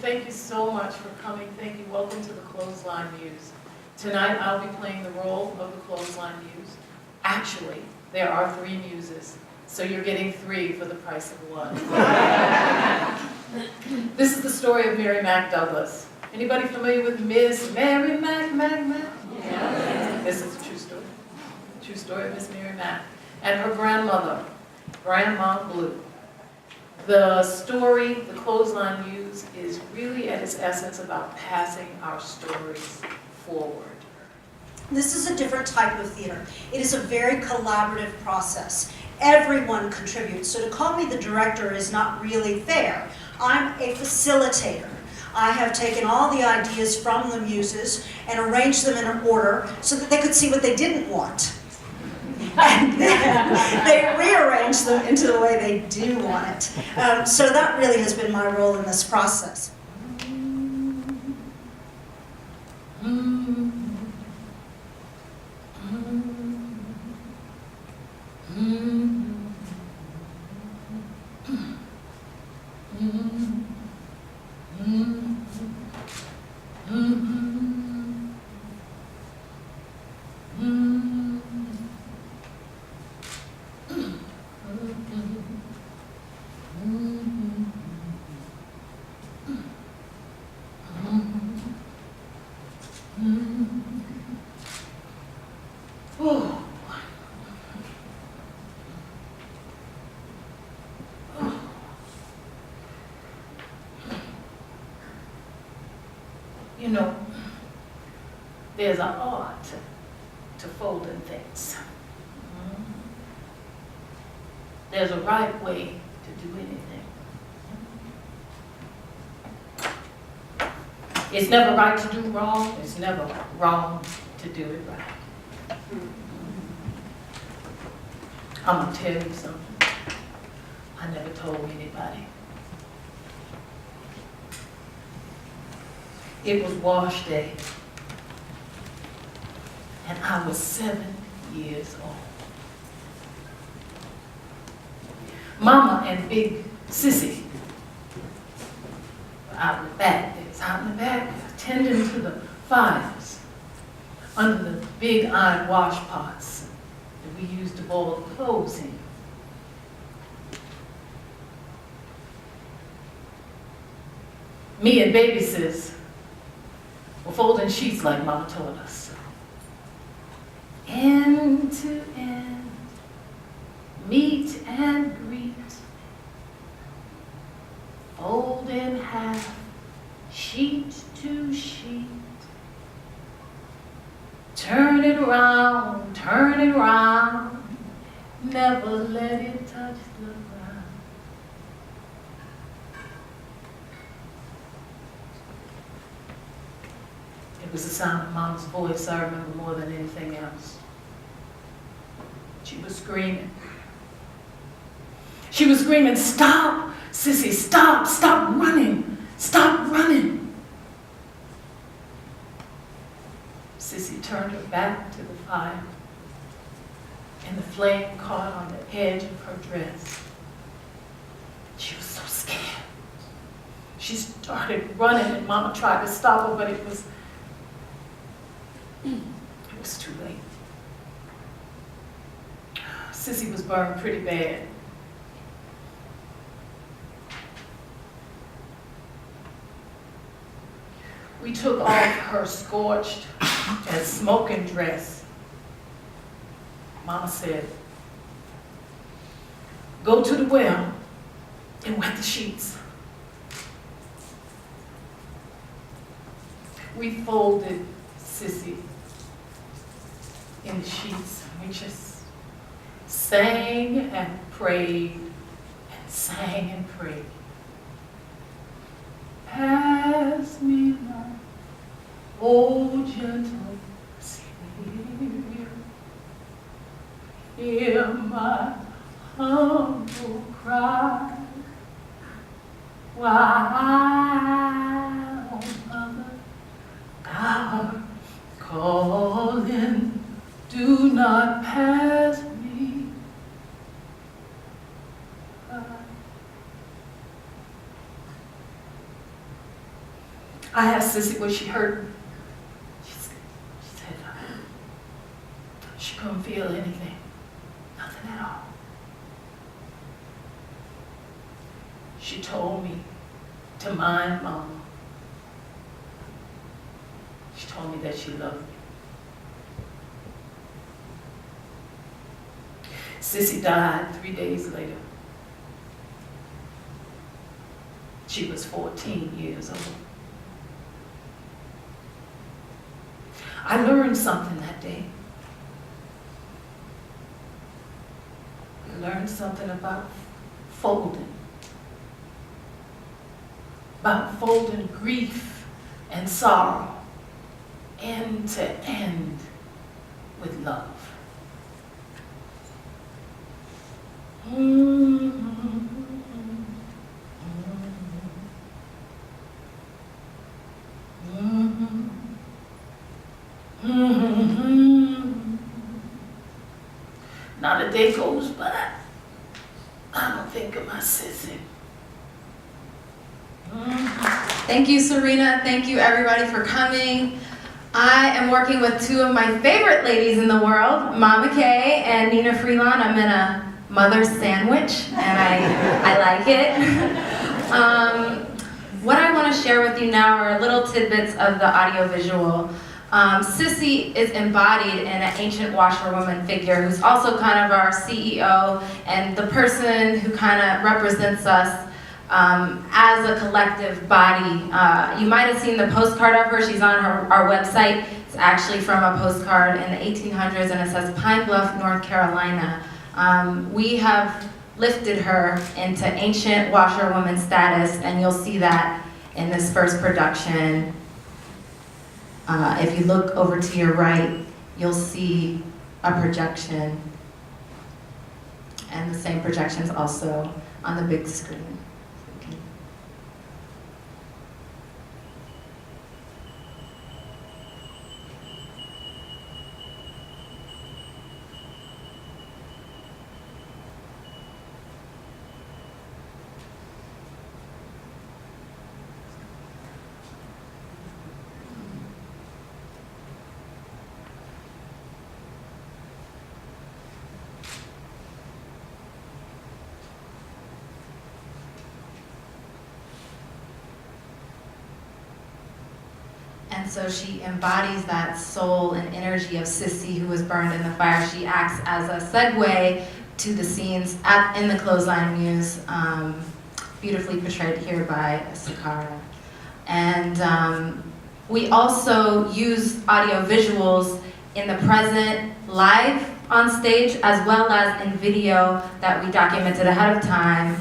thank you so much for coming. Thank you. Welcome to the Clothesline Muse. Tonight I'll be playing the role of the Clothesline Muse. Actually, there are 3 muses, so you're getting 3 for the price of 1. This is the story of Mary Mac Douglas. Anybody familiar with Miss Mary Mac? Yeah. This is a true story. True story of Miss Mary Mac and her grandmother, Grandma Blue. The story, the Clothesline Muse, is really at its essence about passing our stories forward. This is a different type of theater. It is a very collaborative process. Everyone contributes. So to call me the director is not really fair. I'm a facilitator. I have taken all the ideas from the muses and arranged them in an order so that they could see what they didn't want. And then they rearrange them into the way they do want it. So that really has been my role in this process. You know, there's an art to folding things. There's a right way to do anything. It's never right to do wrong. It's never wrong to do it right. I'm gonna tell you something I never told anybody. It was wash day, and I was 7 years old. Mama and big Sissy were out in the back. They was out in the back tending to the fires under the big iron wash pots that we used to boil the clothes in. Me and baby sis were folding sheets like Mama taught us. End to end, meet and greet, fold in half, sheet to sheet. Turn it around, never let it touch the ground. It was the sound of Mama's voice I remember more than anything else. She was screaming. She was screaming, "Stop, Sissy, stop, stop running, stop running." Sissy turned her back to the fire, and the flame caught on the edge of her dress. She was so scared. She started running, and Mama tried to stop her, but it was too late. Sissy was burned pretty bad. We took off her scorched and smoking dress. Mama said, "Go to the well and wet the sheets." We folded Sissy in the sheets. We just sang and prayed and sang and prayed. Pass me not, O gentle Savior, hear my humble cry, while Mother, thou calling, do not pass me by. I asked Sissy what she heard. She said, she couldn't feel anything, nothing at all. She told me to mind Mama. She told me that she loved me. Sissy died 3 days later. She was 14 years old. I learned something that day. I learned something about folding. About folding grief and sorrow end to end with love. Not a day goes by, I don't think of my sissy. Thank you, Serena. Thank you, everybody, for coming. I am working with two of my favorite ladies in the world, Mama Kay and Nina Freelon. I'm in a mother's sandwich, and I like it. What I want to share with you now are little tidbits of the audiovisual. Sissy is embodied in an ancient washerwoman figure who's also kind of our CEO and the person who kind of represents us as a collective body. You might have seen the postcard of her. She's on our website. It's actually from a postcard in the 1800s, and it says Pine Bluff, North Carolina. We have lifted her into ancient washerwoman status, and you'll see that in this first production. If you look over to your right, you'll see a projection, and the same projection is also on the big screen. And so she embodies that soul and energy of Sissy, who was burned in the fire. She acts as a segue to the scenes in the Clothesline Muse, beautifully portrayed here by Sakara. And we also use audio visuals in the present, live on stage, as well as in video that we documented ahead of time,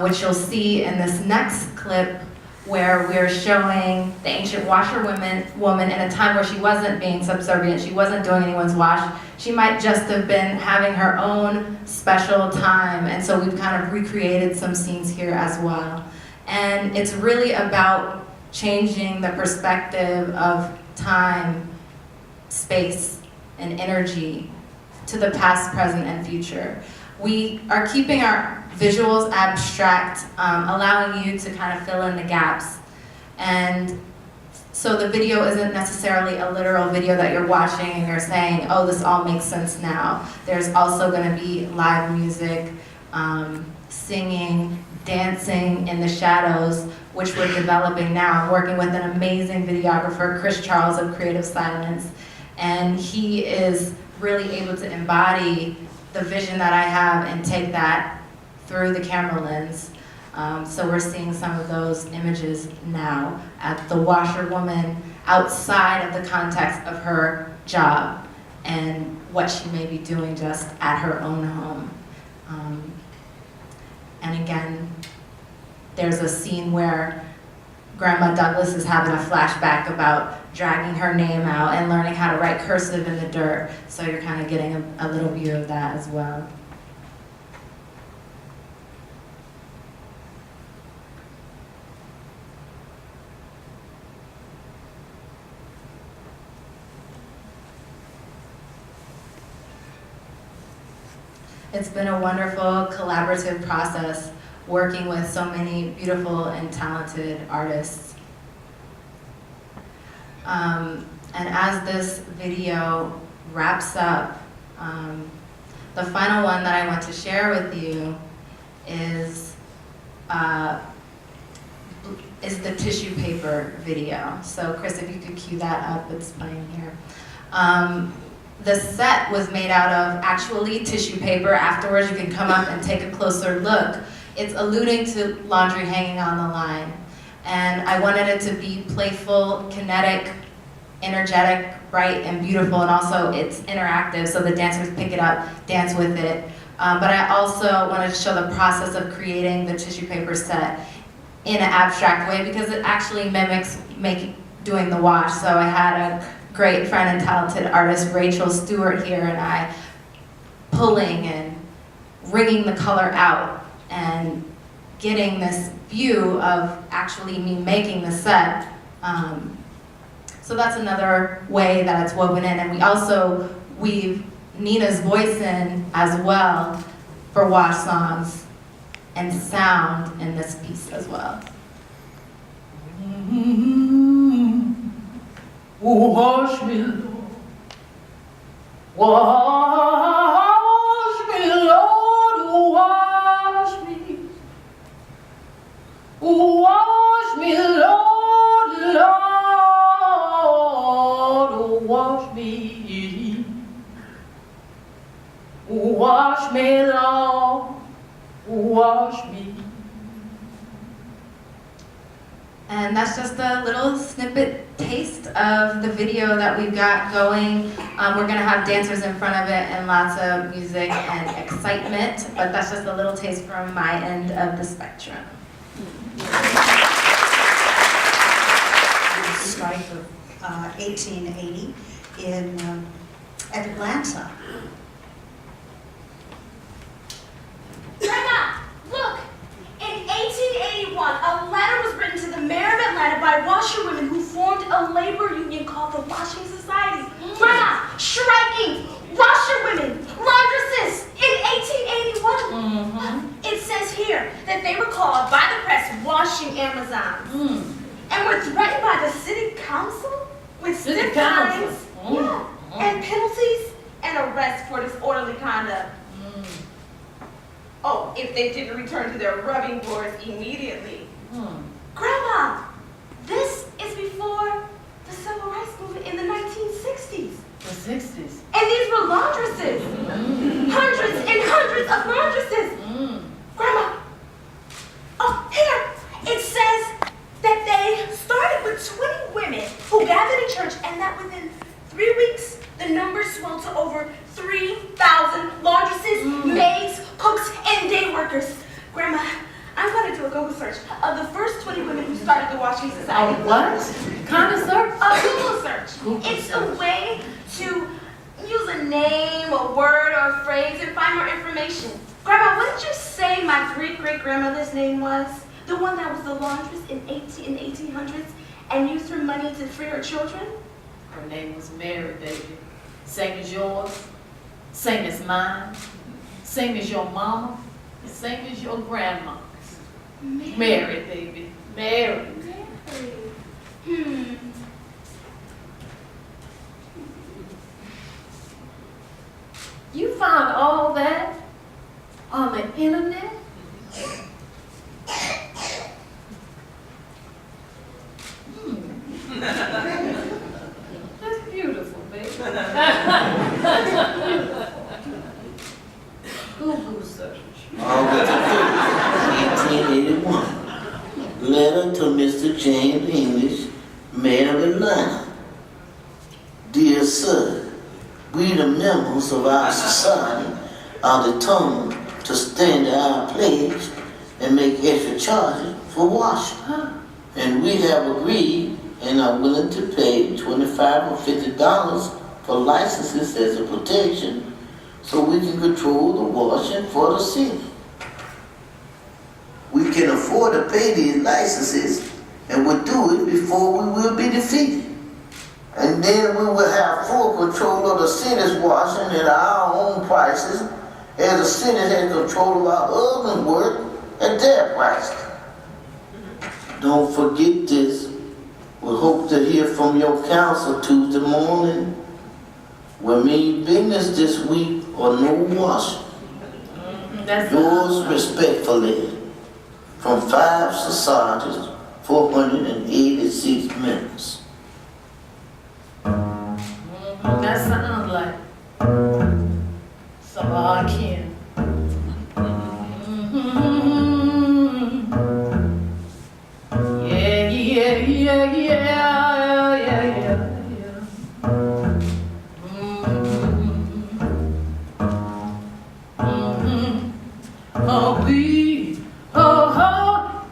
which you'll see in this next clip, where we're showing the ancient washerwoman in a time where she wasn't being subservient, she wasn't doing anyone's wash. She might just have been having her own special time, and so we've kind of recreated some scenes here as well. And it's really about changing the perspective of time, space, and energy to the past, present, and future. We are keeping our visuals abstract, allowing you to kind of fill in the gaps. And so the video isn't necessarily a literal video that you're watching and you're saying, oh, this all makes sense now. There's also going to be live music, singing, dancing in the shadows, which we're developing now. I'm working with an amazing videographer, Chris Charles of Creative Silence, and he is really able to embody the vision that I have and take that through the camera lens. So we're seeing some of those images now at the washerwoman outside of the context of her job and what she may be doing just at her own home. And again, there's a scene where Grandma Douglas is having a flashback about dragging her name out and learning how to write cursive in the dirt. So you're kind of getting a little view of that as well. It's been a wonderful collaborative process working with so many beautiful and talented artists. And as this video wraps up, the final one that I want to share with you is the tissue paper video. So Chris, if you could cue that up, it's playing here. The set was made out of actually tissue paper. Afterwards, you can come up and take a closer look. It's alluding to laundry hanging on the line. And I wanted it to be playful, kinetic, energetic, bright, and beautiful, and also it's interactive, so the dancers pick it up, dance with it. But I also wanted to show the process of creating the tissue paper set in an abstract way, because it actually mimics doing the wash. So I had a great friend and talented artist, Rachel Stewart, here, and I pulling and wringing the color out and getting this view of actually me making the set. So that's another way that it's woven in. And we also weave Nina's voice in as well for wash songs and sound in this piece as well. Wash me, Lord. Wash me, Lord. Wash me. Wash me, Lord, Lord. Wash me. Wash me, Lord. Wash me. And that's just a little snippet taste of the video that we've got going. We're gonna have dancers in front of it and lots of music and excitement, but that's just a little taste from my end of the spectrum. Strike of 1880 in Atlanta. Grandma, look! In 1881, a letter was written to the mayor of Atlanta by washerwomen who formed a labor union called the Washing Society. Grandma, striking washerwomen, laundresses in 1881. It says here that they were called by the press washing Amazons. And were threatened by the city council with stiff fines, and penalties and arrest for disorderly conduct. Oh, if they didn't return to their rubbing boards immediately. Grandma, this is before the Civil Rights Movement in the 1960s. The 60s. And these were laundresses. Hundreds and hundreds of laundresses. Grandma, oh, here, it says that they started with 20 women who gathered in church, and that within 3 weeks, the number swelled to over 3,000 laundresses, maids, cooks, and day workers. Grandma, I'm going to do a Google search of the first 20 women who started the Washing Society. What? Kind of search? A Google search. It's a way to use a name, a word, or a phrase and find more information. Grandma, what did you say my great-great-grandmother's name was? The one that was the laundress in the 1800s and used her money to free her children? Her name was Mary, baby. Same as yours, same as mine, same as your mama, same as your grandma. Mary, baby. Mary. You found all that on the internet? That's beautiful, baby. Google search. August 5th, 1881. Letter to Mr. James English, Mayor of Atlanta. Dear Sir, we the members of our society are determined to stand to our pledge and make extra charges for washing. And we have agreed and are willing to pay $25 or $50 for licenses as a protection so we can control the washing for the city. We can afford to pay these licenses and will do it before we will be defeated. And then we will have full control of the city's washing at our own prices, as the city has control of our urban work at their prices. Don't forget this. We hope to hear from your council Tuesday morning. We mean business this week or no washing. Yours respectfully, from 5 societies, 486 members. That sounds like some of our kin.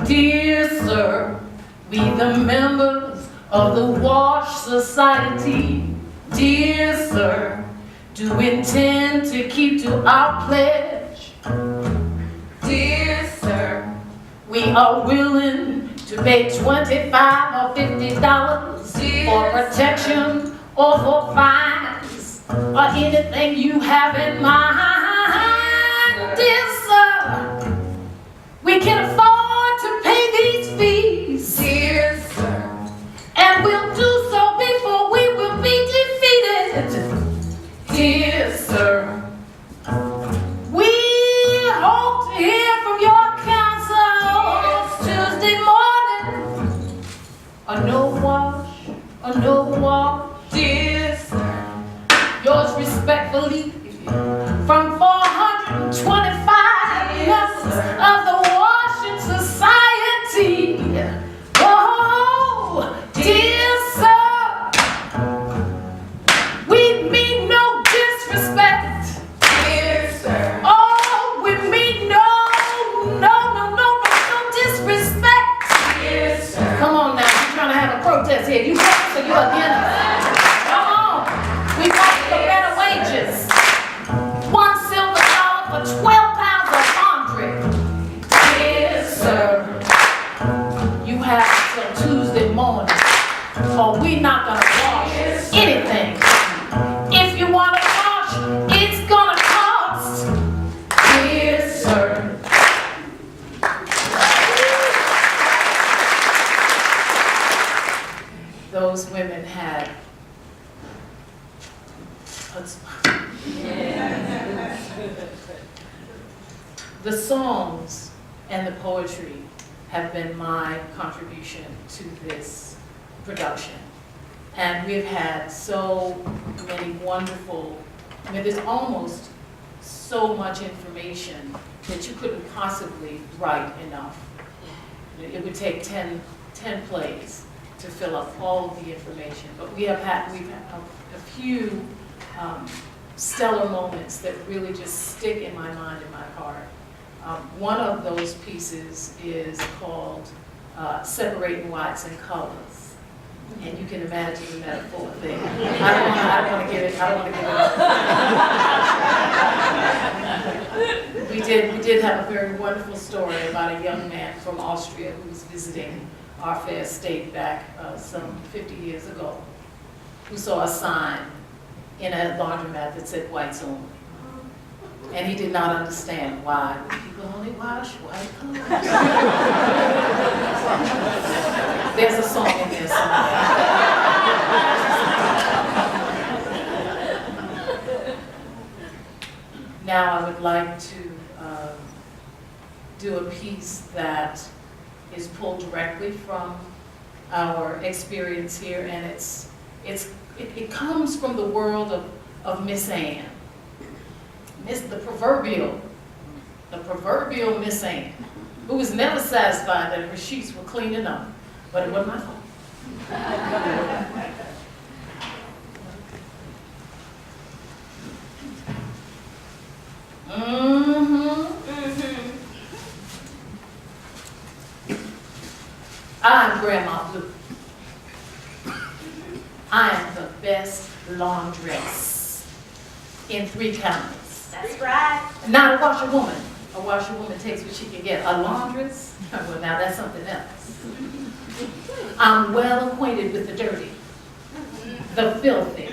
Dear sir, we the members of the Wash Society, dear sir, do intend to keep to our pledge. Dear sir, we are willing to pay $25 or $50 for protection or for fines or anything you have in mind. Dear sir, we can afford to pay these fees, dear sir, and we'll do so before we will be defeated, dear sir. We hope to hear from your council Tuesday morning. A no wash, dear sir. Yours respectfully, from 425 members of the Washington Society. Oh, dear sir, we mean no disrespect. Dear sir. Oh, we mean no disrespect. Dear sir. Come on now, you're trying to have a protest here. You want so you're against us. Come on. We want for better wages. $1 silver for 12 pounds of laundry. Dear sir, you have till Tuesday morning, or we're not gonna wash anything. If you wanna wash, it's gonna cost. Dear sir. Those women had the songs and the poetry have been my contribution to this production. And we've had so many wonderful, I mean, there's almost so much information that you couldn't possibly write enough. It would take 10 plays to fill up all of the information. But we've had a few stellar moments that really just stick in my mind and my heart. One of those pieces is called Separating Whites and Colors. And you can imagine the metaphor there. I don't want to give it up. We did have a very wonderful story about a young man from Austria who was visiting our fair state back some 50 years ago, who saw a sign in a laundromat that said whites only. And he did not understand why people only wash white clothes. There's a song in there somewhere. Now I would like to do a piece that is pulled directly from our experience here, and it comes from the world of Miss Ann. The proverbial Miss Ann, who was never satisfied that her sheets were clean enough, but it wasn't my fault. I'm Grandma Blue. I am the best laundress in 3 counties. That's right. Not a washerwoman. A washerwoman takes what she can get. A laundress? Well, now that's something else. I'm well acquainted with the dirty, the filthy,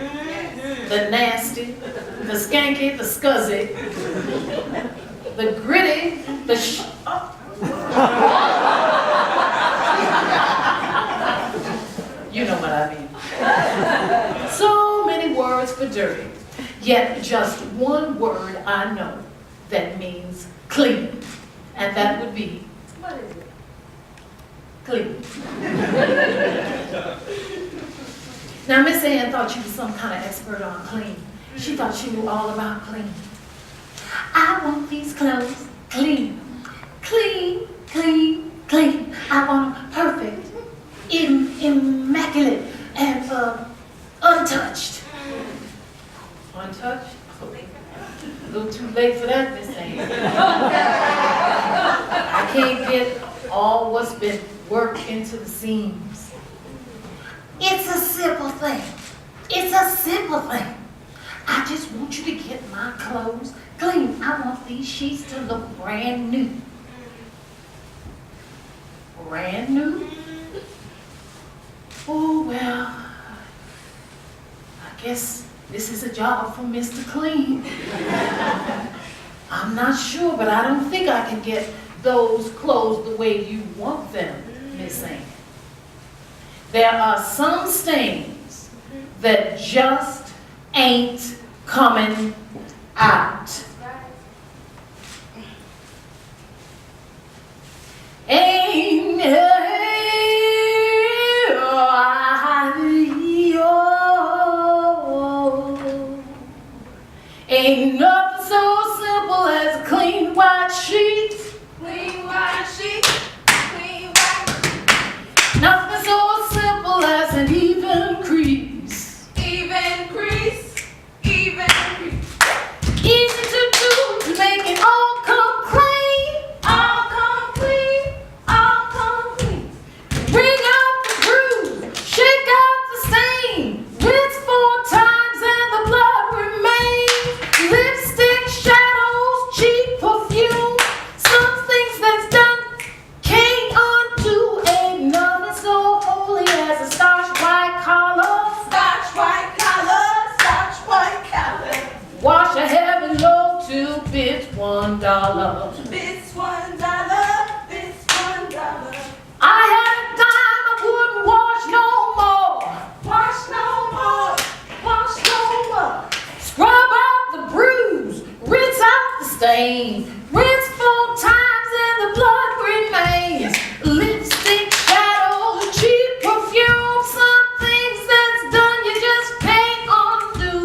the nasty, the skanky, the scuzzy, the gritty, the you I mean. So many words for dirty, yet just one word I know that means clean, and that would be, What is it? clean. Now, Miss Ann thought she was some kind of expert on clean. She thought she knew all about clean. I want these clothes clean, clean, clean, clean. I want them perfect, immaculate, and untouched. Untouched? A little too late for that, Miss Ann. I can't get all what's been worked into the seams. It's a simple thing. It's a simple thing. I just want you to get my clothes clean. I want these sheets to look brand new. Brand new? Oh, well, I guess this is a job for Mr. Clean. I'm not sure, but I don't think I can get those clothes the way you want them, Miss Ann. There are some stains that just ain't coming out. Ain't nothing so simple as a clean white sheet. Clean white sheet. Clean white sheet. Nothing so simple as an even crease. Even crease. Even crease. Easy to do to make it all come clean. All come clean. All come clean. Bring out the bruise, shake out the stain. Rinse 4 times and the blood remains. Lipstick, shadows, cheap perfume. Some things that's done can't undo. Ain't nothing so holy as a starch white collar. Starch white collar. Starch white collar. Wash a heavy load to bits $1. This $1. This $1. I had a dime, I wouldn't wash no more. Wash no more. Wash no more. Scrub out the bruise, rinse out the stain. Rinse 4 times and the blood remains. Lipstick, shadows, cheap perfume. Some things that's done you just can't undo.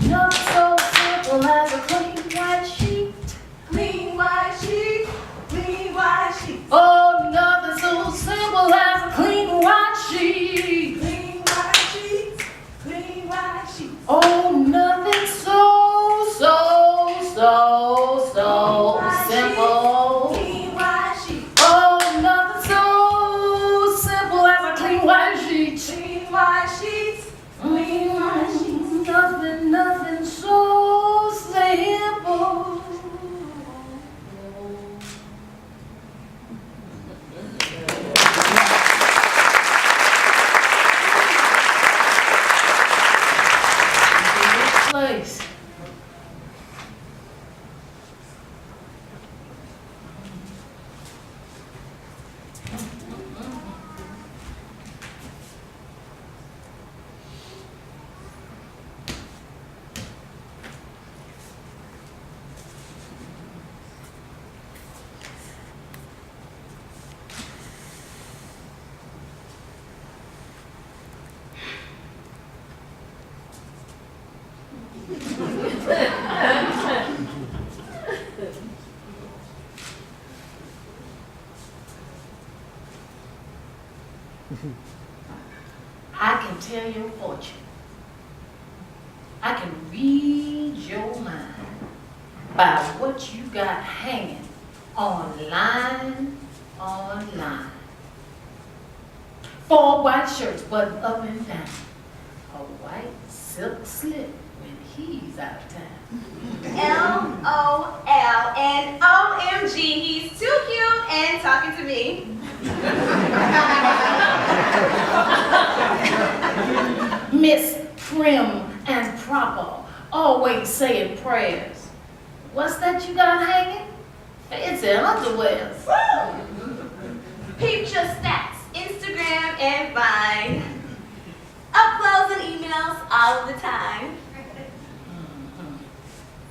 Nothing so simple as a clean white sheet. Clean white sheet. Clean white sheet. Oh, nothing so simple as a clean white sheet. Clean white sheet. Clean white sheet. Oh, nothing so simple. Clean white sheet. Oh, nothing so simple as a clean white sheet. Clean white sheets. Clean white sheets. Nothing so simple. Place. I can tell your fortune. I can read your mind by what you got hanging online. 4 white shirts buttoned up and down. A white silk slip when he's out of town. LOL and OMG, he's too cute and talking to me. Miss Prim and Proper, always saying prayers. What's that you got hanging? Fancy underwears. Peep your stats, Instagram and Vine. house all of the time.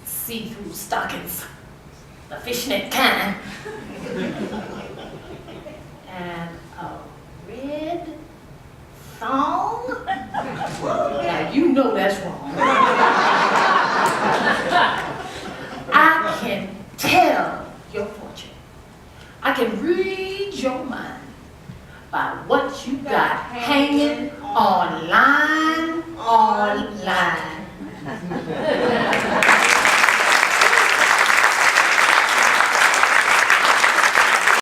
See-through stockings, the fishnet kind. And a red thong? Now you know that's wrong. I can tell your fortune. I can read your mind by what you got hanging online.